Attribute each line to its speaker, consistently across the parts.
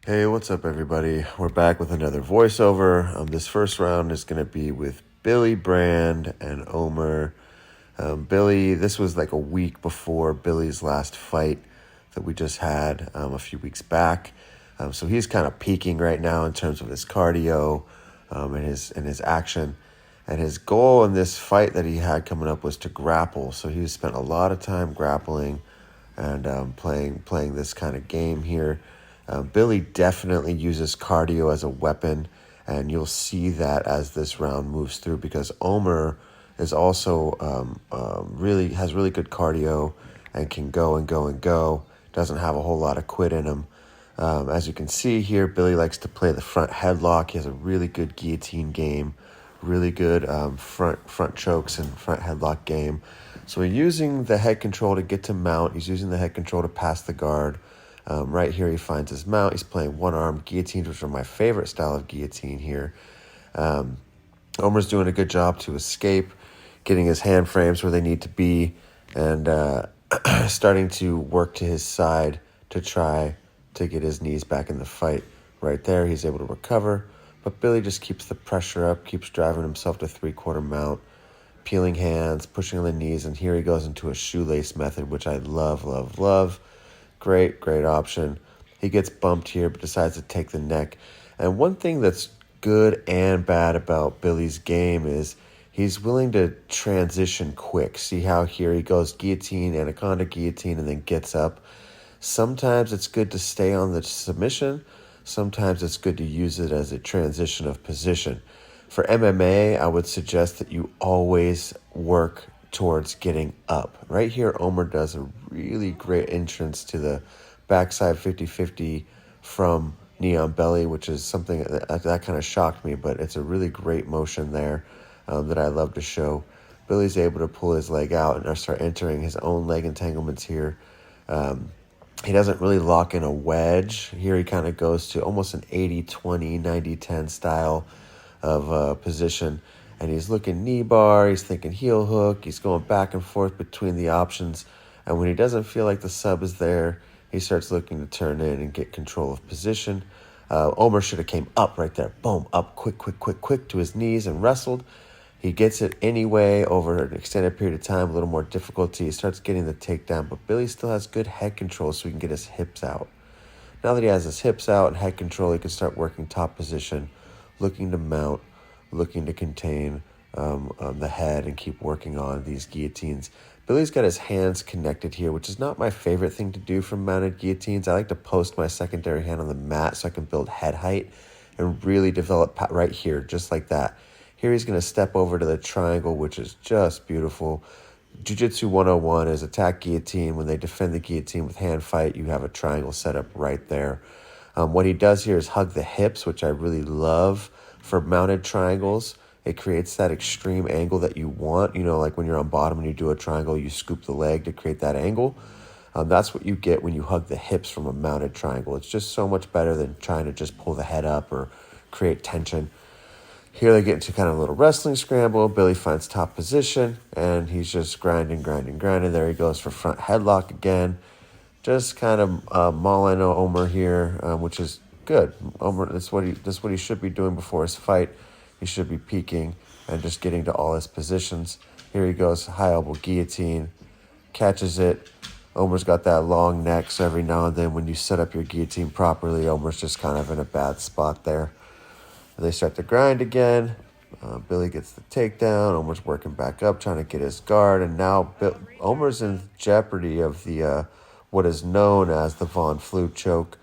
Speaker 1: Hey, what's up, everybody? We're back with another voiceover. This first round is going to be with Billy Brand and Omer. Billy, this was like a week before Billy's last fight that we just had a few weeks back. So he's kind of peaking right now in terms of his cardio and his action. And his goal in this fight that he had coming up was to grapple. So he spent a lot of time grappling and playing this kind of game here. Billy definitely uses cardio as a weapon, and you'll see that as this round moves through because Omer is also really good cardio and can go and go and go. Doesn't have a whole lot of quit in him. As you can see here, Billy likes to play the front headlock. He has a really good guillotine game, really good front chokes and front headlock game. So he's using the head control to get to mount. He's using the head control to pass the guard. Right here he finds his mount. He's playing one-arm guillotines, which are my favorite style of guillotine here. Omer's doing a good job to escape, getting his hand frames where they need to be, and starting to work to his side to try to get his knees back in the fight. Right there, he's able to recover, but Billy just keeps the pressure up, keeps driving himself to three-quarter mount, peeling hands, pushing on the knees, and here he goes into a shoelace method, which I love, love, love. Great option. He gets bumped here, but decides to take the neck. And one thing that's good and bad about Billy's game is he's willing to transition quick. See how here he goes guillotine, anaconda guillotine, and then gets up. Sometimes it's good to stay on the submission. Sometimes it's good to use it as a transition of position. For MMA, I would suggest that you always work towards getting up. Right here, Omer does a really great entrance to the backside 50-50 from knee on belly, which is something that kind of shocked me, but it's a really great motion there that I love to show. Billy's able to pull his leg out and start entering his own leg entanglements here. He doesn't really lock in a wedge. Here he kind of goes to almost an 80-20, 90-10 style of position. And he's looking knee bar, he's thinking heel hook, he's going back and forth between the options. And when he doesn't feel like the sub is there, he starts looking to turn in and get control of position. Omer should have came up right there. Boom, up quick to his knees and wrestled. He gets it anyway over an extended period of time, a little more difficulty. He starts getting the takedown, but Billy still has good head control so he can get his hips out. Now that he has his hips out and head control, he can start working top position, looking to mount, looking to contain the head and keep working on these guillotines. Billy's got his hands connected here, which is not my favorite thing to do from mounted guillotines. I like to post my secondary hand on the mat so I can build head height and really develop right here, just like that. Here he's going to step over to the triangle, which is just beautiful. Jiu-Jitsu 101 is attack guillotine. When they defend the guillotine with hand fight, you have a triangle set up right there. What he does here is hug the hips, which I really love. For mounted triangles, it creates that extreme angle that you want. You know, like when you're on bottom and you do a triangle, you scoop the leg to create that angle. That's what you get when you hug the hips from a mounted triangle. It's just so much better than trying to just pull the head up or create tension. Here they get into kind of a little wrestling scramble. Billy finds top position, and he's just grinding. There he goes for front headlock again. Just kind of mauling Omer here, which is good. Omer, that's what he should be doing before his fight. He should be peaking and just getting to all his positions. Here he goes, high elbow guillotine, catches it. Omer's got that long neck, so every now and then when you set up your guillotine properly, Omer's just kind of in a bad spot there. They start to grind again. Billy gets the takedown. Omer's working back up, trying to get his guard, and now Omer's in jeopardy of the what is known as the Von Flue choke.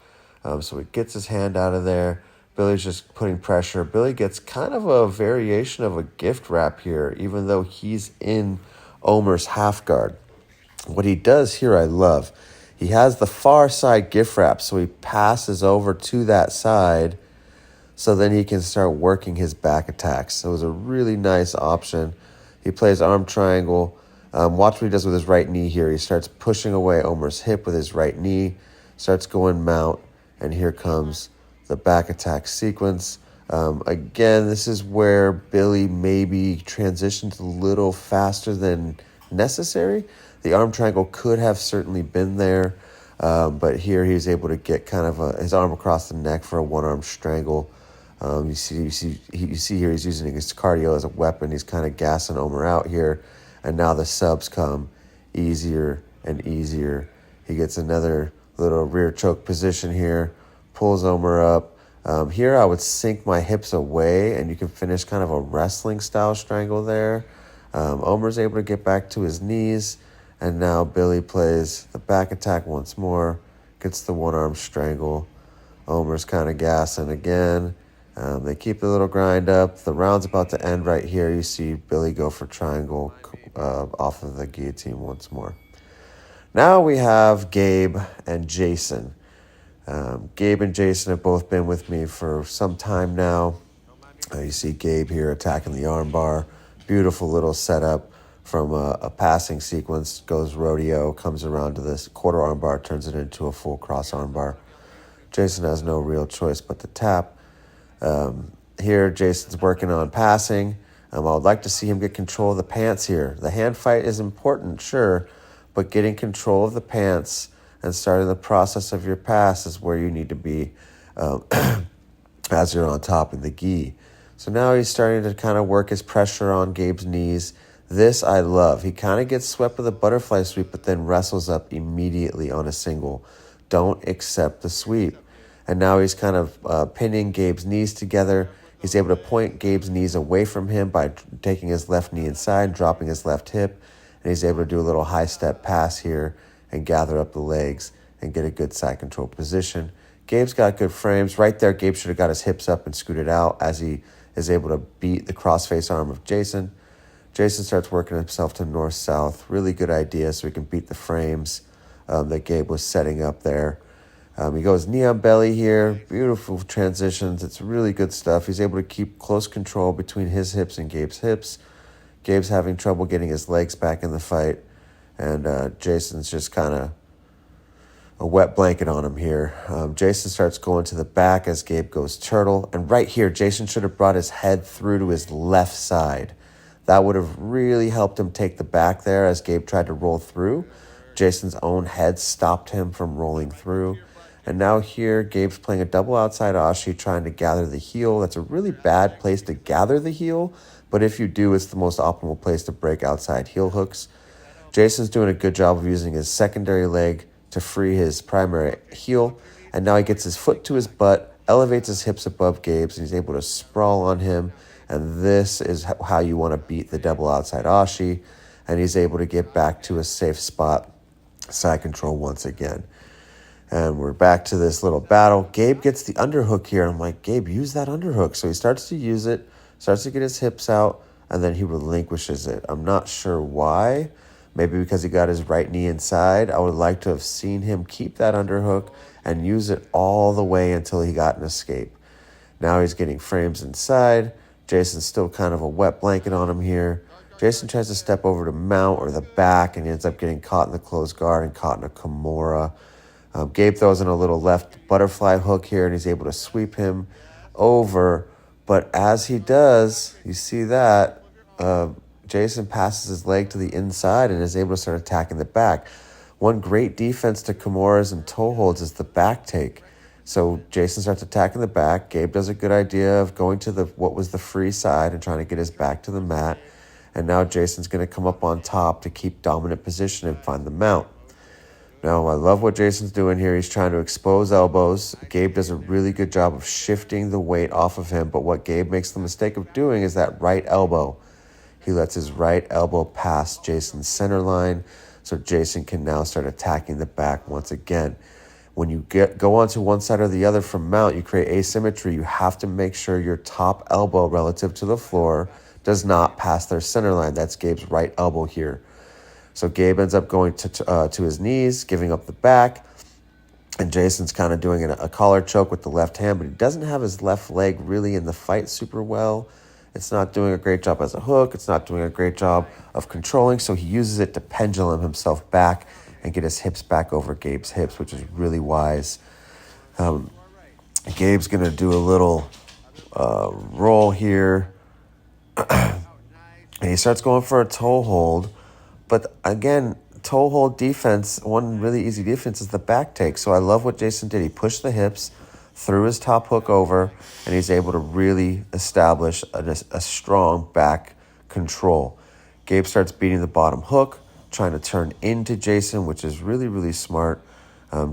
Speaker 1: So he gets his hand out of there. Billy's just putting pressure. Billy gets kind of a variation of a gift wrap here, even though he's in Omer's half guard. What he does here, I love. He has the far side gift wrap, so he passes over to that side, so then he can start working his back attacks. So it was a really nice option. He plays arm triangle. Watch what he does with his right knee here. He starts pushing away Omer's hip with his right knee, starts going mount, and here comes the back attack sequence. Again, this is where Billy maybe transitions a little faster than necessary. The arm triangle could have certainly been there. But here he's able to get kind of his arm across the neck for a one-arm strangle. You see here he's using his cardio as a weapon. He's kind of gassing Omer out here, and now the subs come easier and easier. He gets another little rear choke position here, pulls Omer up. Here I would sink my hips away, and you can finish kind of a wrestling style strangle there. Omer's able to get back to his knees, and now Billy plays the back attack once more, gets the one-arm strangle. Omer's kind of gassing again. They keep the little grind up. The round's about to end right here. You see Billy go for triangle off of the guillotine once more. Now we have Gabe and Jason. Gabe and Jason have both been with me for some time now. You see Gabe here attacking the armbar. Beautiful little setup from a passing sequence. Goes rodeo, comes around to this quarter armbar, turns it into a full cross armbar. Jason has no real choice but to tap. Here, Jason's working on passing. I would like to see him get control of the pants here. The hand fight is important, sure, but getting control of the pants and starting the process of your pass is where you need to be as you're on top in the gi. So now he's starting to kind of work his pressure on Gabe's knees. This I love. He kind of gets swept with a butterfly sweep, but then wrestles up immediately on a single. Don't accept the sweep. And now he's kind of pinning Gabe's knees together. He's able to point Gabe's knees away from him by taking his left knee inside, dropping his left hip, and he's able to do a little high step pass here and gather up the legs and get a good side control position. Gabe's got good frames. Right there, Gabe should have got his hips up and scooted out as he is able to beat the crossface arm of Jason. Jason starts working himself to north-south. Really good idea so he can beat the frames that Gabe was setting up there. He goes knee on belly here. Beautiful transitions. It's really good stuff. He's able to keep close control between his hips and Gabe's hips. Gabe's having trouble getting his legs back in the fight. And Jason's just kind of a wet blanket on him here. Jason starts going to the back as Gabe goes turtle. And right here, Jason should have brought his head through to his left side. That would have really helped him take the back there as Gabe tried to roll through. Jason's own head stopped him from rolling through. And now here, Gabe's playing a double outside ashi, trying to gather the heel. That's a really bad place to gather the heel, but if you do, it's the most optimal place to break outside heel hooks. Jason's doing a good job of using his secondary leg to free his primary heel, and now he gets his foot to his butt, elevates his hips above Gabe's, and he's able to sprawl on him, and this is how you want to beat the double outside ashi, and he's able to get back to a safe spot, side control once again. And we're back to this little battle. Gabe gets the underhook here. I'm like, Gabe, use that underhook. So he starts to use it, starts to get his hips out, and then he relinquishes it. I'm not sure why. Maybe because he got his right knee inside. I would like to have seen him keep that underhook and use it all the way until he got an escape. Now he's getting frames inside. Jason's still kind of a wet blanket on him here. Jason tries to step over to mount or the back, and he ends up getting caught in the closed guard and caught in a Kimura. Gabe throws in a little left butterfly hook here, and he's able to sweep him over. But as he does, you see that, Jason passes his leg to the inside and is able to start attacking the back. One great defense to Kimuras and toe holds is the back take. So Jason starts attacking the back. Gabe does a good idea of going to what was the free side and trying to get his back to the mat. And now Jason's going to come up on top to keep dominant position and find the mount. Now, I love what Jason's doing here. He's trying to expose elbows. Gabe does a really good job of shifting the weight off of him, but what Gabe makes the mistake of doing is that right elbow. He lets his right elbow pass Jason's center line, so Jason can now start attacking the back once again. When you go onto one side or the other from mount, you create asymmetry. You have to make sure your top elbow relative to the floor does not pass their center line. That's Gabe's right elbow here. So Gabe ends up going to his knees, giving up the back, and Jason's kind of doing a collar choke with the left hand, but he doesn't have his left leg really in the fight super well. It's not doing a great job as a hook. It's not doing a great job of controlling, so he uses it to pendulum himself back and get his hips back over Gabe's hips, which is really wise. Gabe's going to do a little roll here, and he starts going for a toe hold. But again, toe hold defense, one really easy defense is the back take. So I love what Jason did. He pushed the hips, threw his top hook over, and he's able to really establish a strong back control. Gabe starts beating the bottom hook, trying to turn into Jason, which is really, really smart.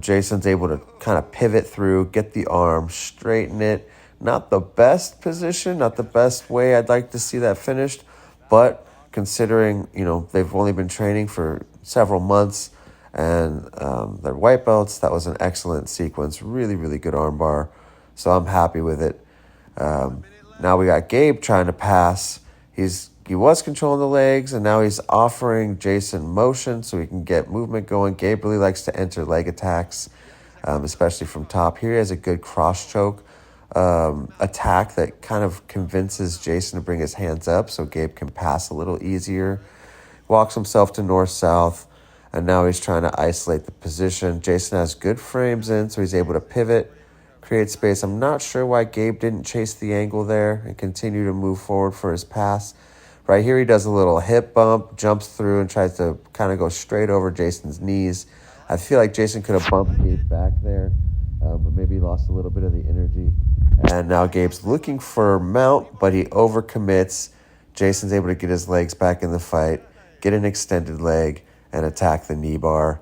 Speaker 1: Jason's able to kind of pivot through, get the arm, straighten it. Not the best position, not the best way I'd like to see that finished, but considering, they've only been training for several months and they're white belts, that was an excellent sequence. Really, really good armbar. So I'm happy with it. Now we got Gabe trying to pass. He was controlling the legs, and now he's offering Jason motion so he can get movement going. Gabe really likes to enter leg attacks, especially from top. Here he has a good cross choke attack that kind of convinces Jason to bring his hands up so Gabe can pass a little easier. Walks himself to north-south, and now he's trying to isolate the position. Jason has good frames in, so he's able to pivot, create space. I'm not sure why Gabe didn't chase the angle there and continue to move forward for his pass. Right here, he does a little hip bump, jumps through, and tries to kind of go straight over Jason's knees. I feel like Jason could have bumped Gabe back there, but maybe he lost a little bit of the energy. And now Gabe's looking for mount, but he overcommits. Jason's able to get his legs back in the fight, get an extended leg, and attack the knee bar.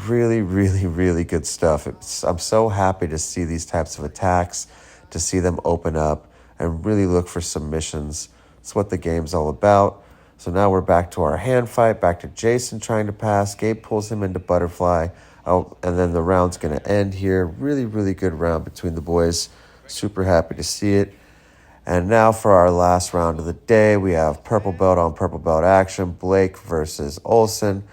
Speaker 1: Really, really, really good stuff. I'm so happy to see these types of attacks, to see them open up, and really look for submissions. It's what the game's all about. So now we're back to our hand fight, back to Jason trying to pass. Gabe pulls him into butterfly. Oh, and then the round's going to end here. Really, really good round between the boys. Super happy to see it. And now for our last round of the day, we have purple belt on purple belt action. Blake versus Olson.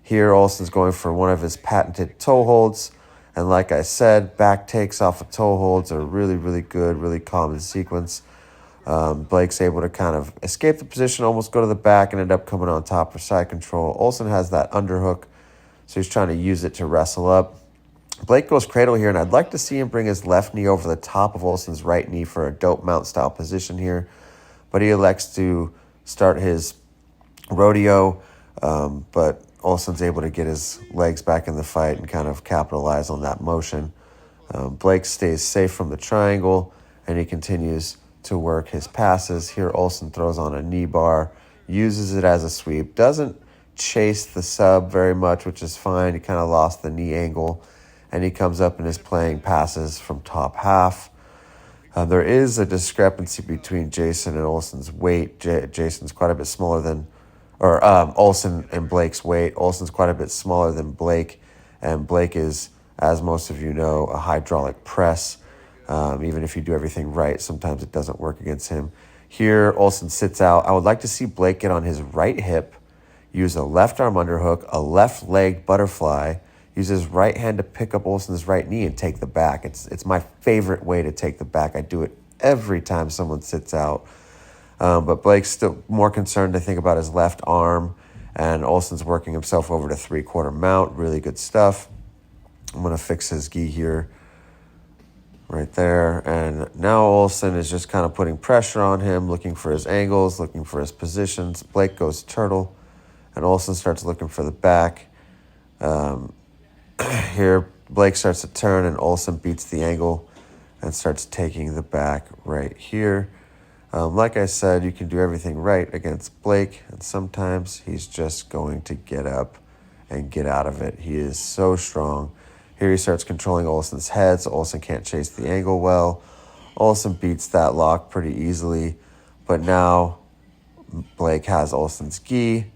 Speaker 1: Here, Olson's going for one of his patented toe holds. And like I said, back takes off of toe holds are really, really good, really common sequence. Blake's able to kind of escape the position, almost go to the back, and end up coming on top for side control. Olson has that underhook, so he's trying to use it to wrestle up. Blake goes cradle here, and I'd like to see him bring his left knee over the top of Olson's right knee for a dope mount style position here. But he elects to start his rodeo, but Olson's able to get his legs back in the fight and kind of capitalize on that motion. Blake stays safe from the triangle, and he continues to work his passes. Here Olson throws on a knee bar, uses it as a sweep, doesn't chase the sub very much, which is fine. He kind of lost the knee angle, and he comes up and is playing passes from top half. There is a discrepancy between Jason and Olson's weight. Jason's quite a bit smaller than, Olson and Blake's weight. Olson's quite a bit smaller than Blake, and Blake is, as most of you know, a hydraulic press. Even if you do everything right, sometimes it doesn't work against him. Here, Olson sits out. I would like to see Blake get on his right hip, use a left arm underhook, a left leg butterfly, use his right hand to pick up Olson's right knee and take the back. It's my favorite way to take the back. I do it every time someone sits out. But Blake's still more concerned, I think, about his left arm, and Olson's working himself over to three-quarter mount. Really good stuff. I'm going to fix his gi here. Right there, and now Olson is just kind of putting pressure on him, looking for his angles, looking for his positions. Blake goes turtle, and Olson starts looking for the back. Here, Blake starts to turn, and Olson beats the angle and starts taking the back right here. Like I said, you can do everything right against Blake, and sometimes he's just going to get up and get out of it. He is so strong. Here he starts controlling Olson's head, so Olson can't chase the angle well. Olson beats that lock pretty easily, but now Blake has Olson's gi.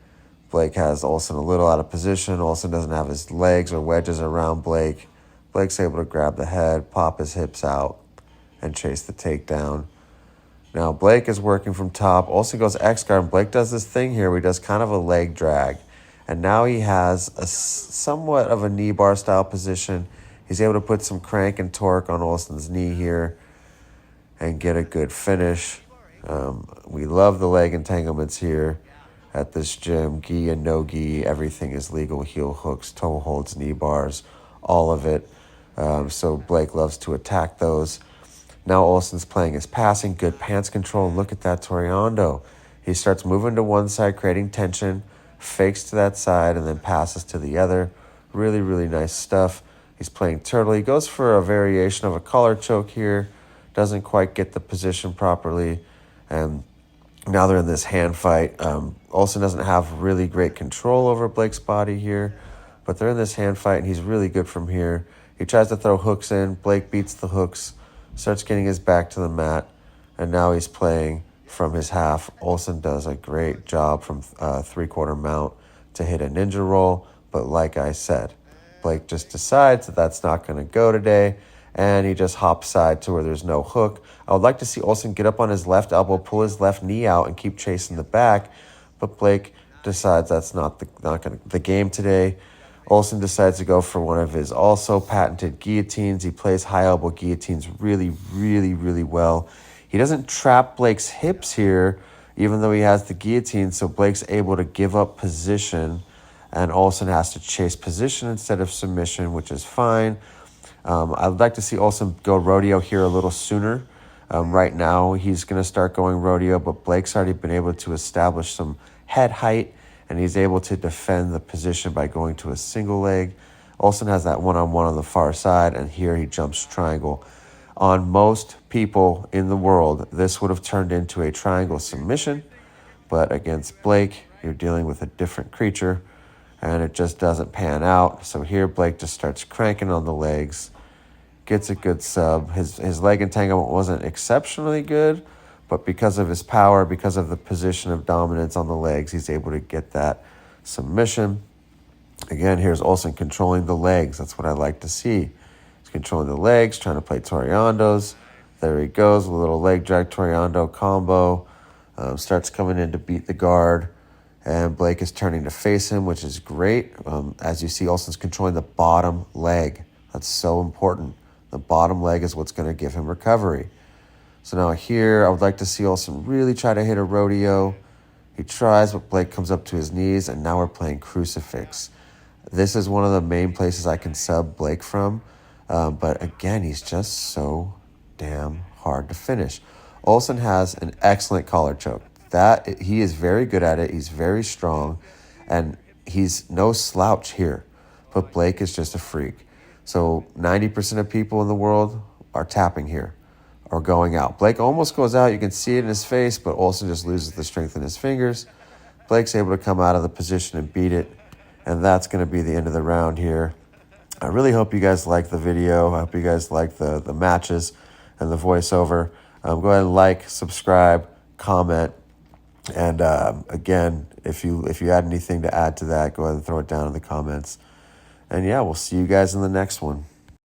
Speaker 1: Blake has Olson a little out of position. Olson doesn't have his legs or wedges around Blake. Blake's able to grab the head, pop his hips out, and chase the takedown. Now Blake is working from top. Olson goes X-guard, and Blake does this thing here where he does kind of a leg drag. And now he has a somewhat of a knee bar style position. He's able to put some crank and torque on Olson's knee here and get a good finish. We love the leg entanglements here at this gym. Gi and no gi, everything is legal. Heel hooks, toe holds, knee bars, all of it. So Blake loves to attack those. Now Olson's playing his passing, good pants control. Look at that Toriando. He starts moving to one side, creating tension, fakes to that side, and then passes to the other. Really, really nice stuff. He's playing turtle. He goes for a variation of a collar choke here. Doesn't quite get the position properly. And now they're in this hand fight. Olsen doesn't have really great control over Blake's body here, but they're in this hand fight, and he's really good from here. He tries to throw hooks in. Blake beats the hooks, starts getting his back to the mat, and now he's playing from his half. Olsen does a great job from three-quarter mount to hit a ninja roll, but like I said, Blake just decides that that's not going to go today, and he just hops side to where there's no hook. I would like to see Olsen get up on his left elbow, pull his left knee out, and keep chasing the back, but Blake decides that's not the game today. Olsen decides to go for one of his also patented guillotines. He plays high elbow guillotines really, really, really well. He doesn't trap Blake's hips here, even though he has the guillotine, so Blake's able to give up position, and Olsen has to chase position instead of submission, which is fine. I'd like to see Olsen go rodeo here a little sooner. Right now, he's going to start going rodeo, but Blake's already been able to establish some head height, and he's able to defend the position by going to a single leg. Olsen has that one-on-one on the far side, and here he jumps triangle. On most people in the world, this would have turned into a triangle submission, but against Blake, you're dealing with a different creature, and it just doesn't pan out. So here Blake just starts cranking on the legs, gets a good sub. His leg entanglement wasn't exceptionally good, but because of his power, because of the position of dominance on the legs, he's able to get that submission. Again, here's Olsen controlling the legs. That's what I like to see. He's controlling the legs, trying to play Toreandos. There he goes, a little leg drag Toreando combo. Starts coming in to beat the guard. And Blake is turning to face him, which is great. As you see, Olsen's controlling the bottom leg. That's so important. The bottom leg is what's going to give him recovery. So now here, I would like to see Olsen really try to hit a rodeo. He tries, but Blake comes up to his knees, and now we're playing crucifix. This is one of the main places I can sub Blake from. But again, he's just so damn hard to finish. Olsen has an excellent collar choke. He is very good at it. He's very strong, and he's no slouch here. But Blake is just a freak. So 90% of people in the world are tapping here or going out. Blake almost goes out. You can see it in his face, but Olsen just loses the strength in his fingers. Blake's able to come out of the position and beat it, and that's going to be the end of the round here. I really hope you guys like the video. I hope you guys like the matches and the voiceover. Go ahead and like, subscribe, comment. And again, if you had anything to add to that, go ahead and throw it down in the comments. And yeah, we'll see you guys in the next one.